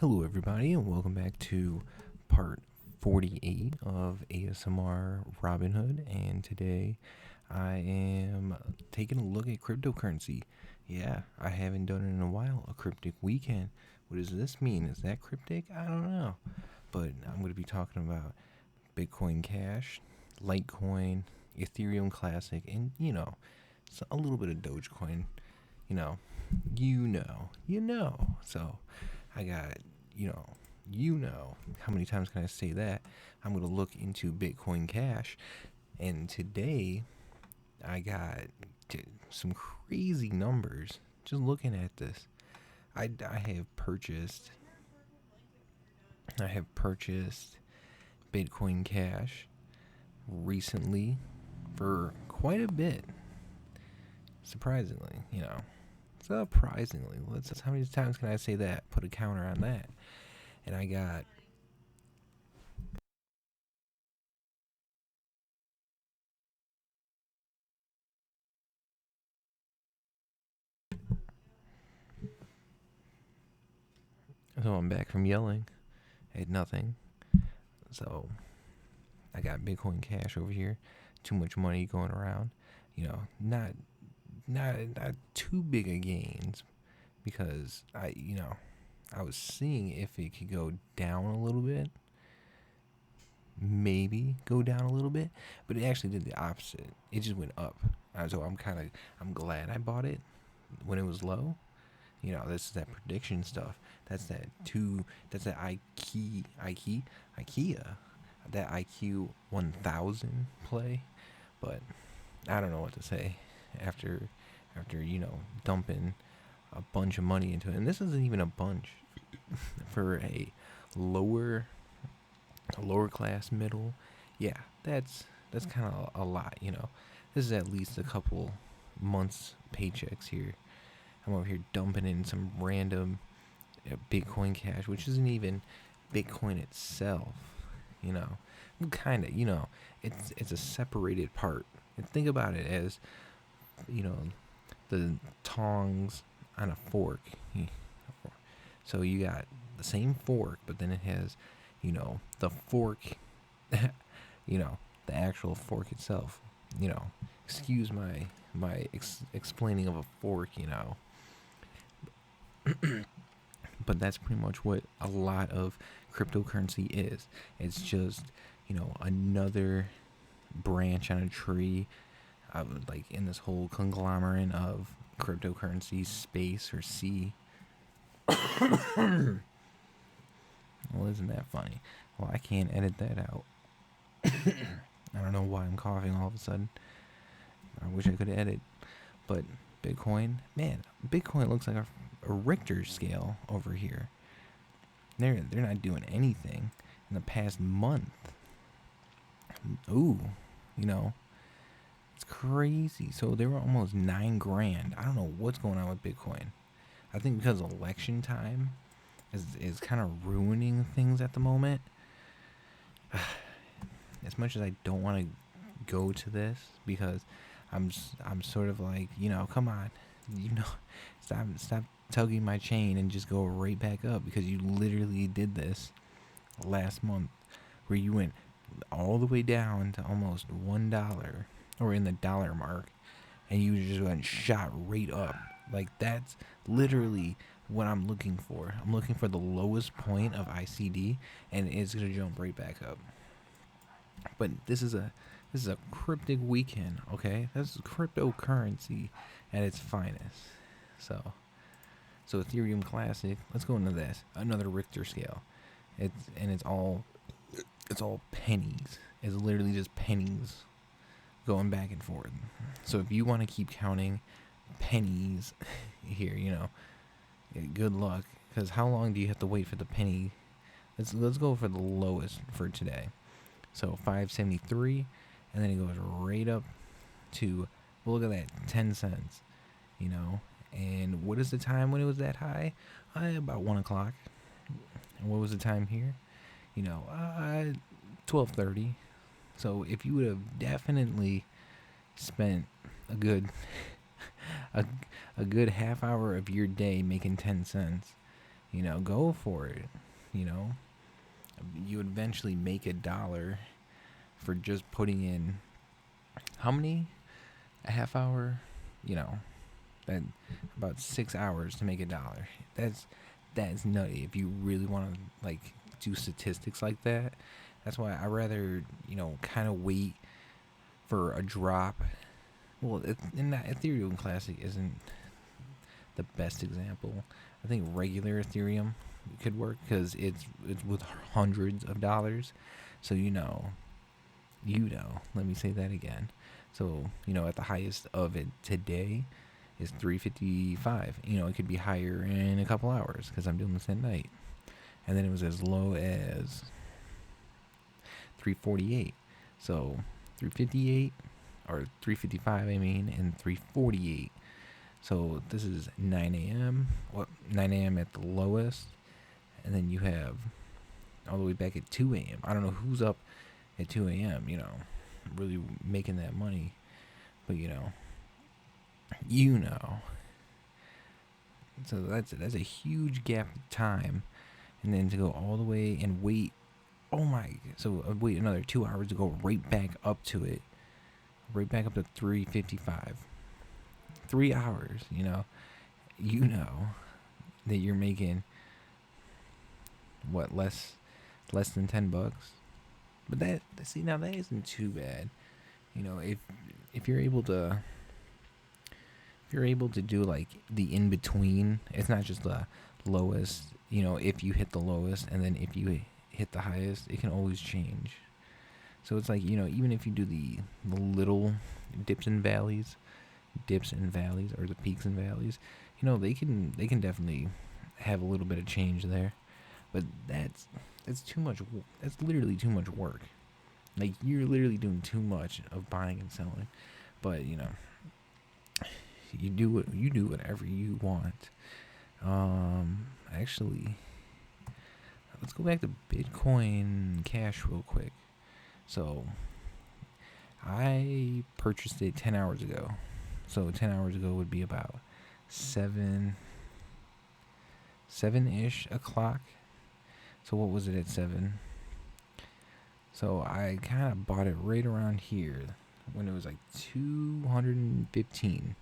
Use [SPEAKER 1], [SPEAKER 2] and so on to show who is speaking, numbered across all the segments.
[SPEAKER 1] Hello, everybody, and welcome back to part 48 of ASMR Robinhood. And today I am taking a look at cryptocurrency. Yeah, I haven't done it in a while. A cryptic weekend. What does this mean? Is that cryptic? I don't know. But I'm going to be talking about Bitcoin Cash, Litecoin, Ethereum Classic, and a little bit of Dogecoin. You know, So I got, how many times can I say that? I'm going to look into Bitcoin Cash. And today I got some crazy numbers just looking at this. I have purchased Bitcoin Cash recently for quite a bit. Surprisingly. How many times can I say that? Put a counter on that. And I got so I'm back from yelling at nothing. So I got Bitcoin Cash over here. Too much money going around. Not too big of gains because I was seeing if it could go down a little bit. Maybe go down a little bit, but it actually did the opposite. It just went up. So I'm glad I bought it when it was low. This is that prediction stuff. That's that IKEA, that IQ 1000 play. But I don't know what to say after dumping a bunch of money into it. And this isn't even a bunch for a lower class middle. Yeah, that's kind of a lot. This is at least a couple months paychecks here. I'm over here dumping in some random Bitcoin Cash, which isn't even Bitcoin itself. Kind of. It's a separated part. And think about it as the tongs on a fork. So you got the same fork, but then it has the fork. The actual fork itself. Excuse my explaining of a fork. But that's pretty much what a lot of cryptocurrency is. It's just, another branch on a tree, like in this whole conglomerate of cryptocurrency space or sea. Well, isn't that funny? Well, I can't edit that out. I don't know why I'm coughing all of a sudden. I wish I could edit. But Bitcoin looks like a Richter scale over here. They're not doing anything in the past month. Ooh, it's crazy. So they were almost $9,000. I don't know what's going on with Bitcoin. I think because election time is kind of ruining things at the moment. As much as I don't want to go to this because I'm sort of like, come on, stop tugging my chain and just go right back up, because you literally did this last month where you went all the way down to almost $1 or in the dollar mark, and you just went shot right up. Like, that's literally what I'm looking for. I'm looking for the lowest point of ICD, and it's gonna jump right back up. But this is a cryptic weekend, okay? This is cryptocurrency at its finest. So Ethereum Classic. Let's go into this. Another Richter scale. It's all pennies. It's literally just pennies going back and forth. So if you want to keep counting pennies here, good luck. Because how long do you have to wait for the penny? Let's go for the lowest for today. So 573, and then it goes right up to, well, look at that, 10 cents. And what is the time when it was that high? About 1 o'clock. And what was the time here? 12:30. So if you would have definitely spent a good half hour of your day making 10 cents, go for it. You know, you eventually make $1 for just putting in how many? A half hour? You know, that about 6 hours to make $1. That's nutty. If you really want to like do statistics like that, that's why I rather kind of wait for a drop. Well, in that Ethereum Classic isn't the best example. I think regular Ethereum could work because it's with hundreds of dollars. So let me say that again. So at the highest of it today is 355. It could be higher in a couple hours because I'm doing this at night. And then it was as low as 348. So 358 or 355, I mean, and 348. So this is 9 a.m. 9 a.m. at the lowest, and then you have all the way back at 2 a.m. I don't know who's up at 2 a.m. Really making that money, but So that's a huge gap of time, and then to go all the way and wait. Oh my! So wait another 2 hours to go right back up to it, right back up to 355. 3 hours, that you're making what less than $10. But that isn't too bad. If you're able to do like the in between, it's not just the lowest. If you hit the lowest and then if you hit the highest, it can always change. So it's like even if you do the little dips and valleys, or the peaks and valleys, they can definitely have a little bit of change there. But that's too much. That's literally too much work. Like you're literally doing too much of buying and selling. But you do whatever you want. Actually, let's go back to Bitcoin Cash real quick. So I purchased it 10 hours ago. So 10 hours ago would be about 7-ish o'clock. So what was it at 7? So I kind of bought it right around here when it was like 215.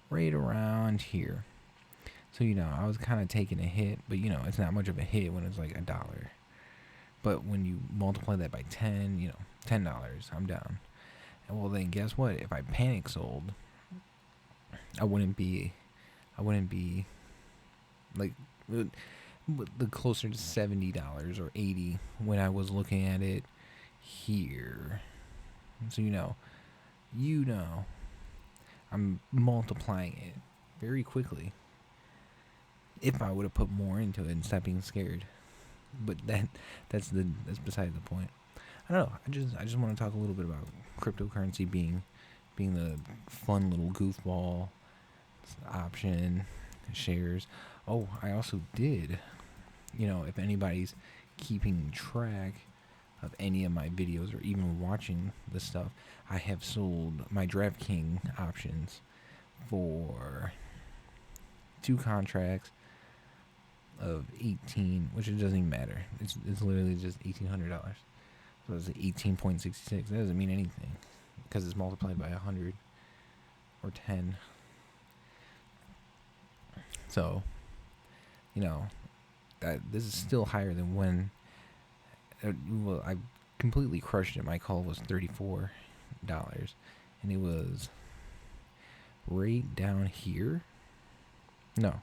[SPEAKER 1] Right around here. So, I was kind of taking a hit, but it's not much of a hit when it's like $1. But when you multiply that by 10, $10, I'm down. And well, then guess what? If I panic sold, I wouldn't be like the closer to $70 or $80 when I was looking at it here. So I'm multiplying it very quickly. If I would have put more into it and stopped being scared, but that's beside the point. I don't know. I just want to talk a little bit about cryptocurrency being the fun little goofball option, shares. Oh, I also did, if anybody's keeping track of any of my videos or even watching the stuff, I have sold my DraftKings options for 2 contracts of 18, which it doesn't even matter. It's literally just $1,800. So it's 18.66. That doesn't mean anything because it's multiplied by 100 or 10. So, that this is still higher than when. I completely crushed it. My call was $34, and it was right down here. No,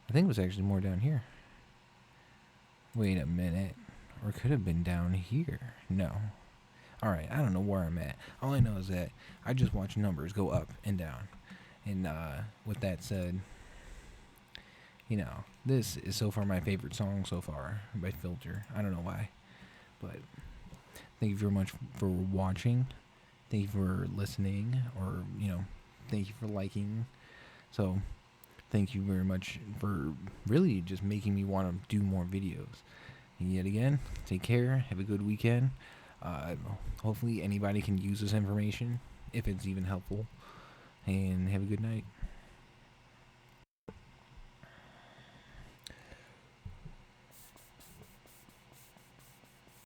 [SPEAKER 1] I think it was actually more down here. Wait a minute, or it could have been down here. No. All right, I don't know where I'm at. All I know is that I just watch numbers go up and down. And with that said, this is so far my favorite song so far by Filter. I don't know why, but thank you very much for watching. Thank you for listening, or thank you for liking. So, thank you very much for really just making me want to do more videos. And yet again, take care. Have a good weekend. Hopefully anybody can use this information if it's even helpful. And have a good night.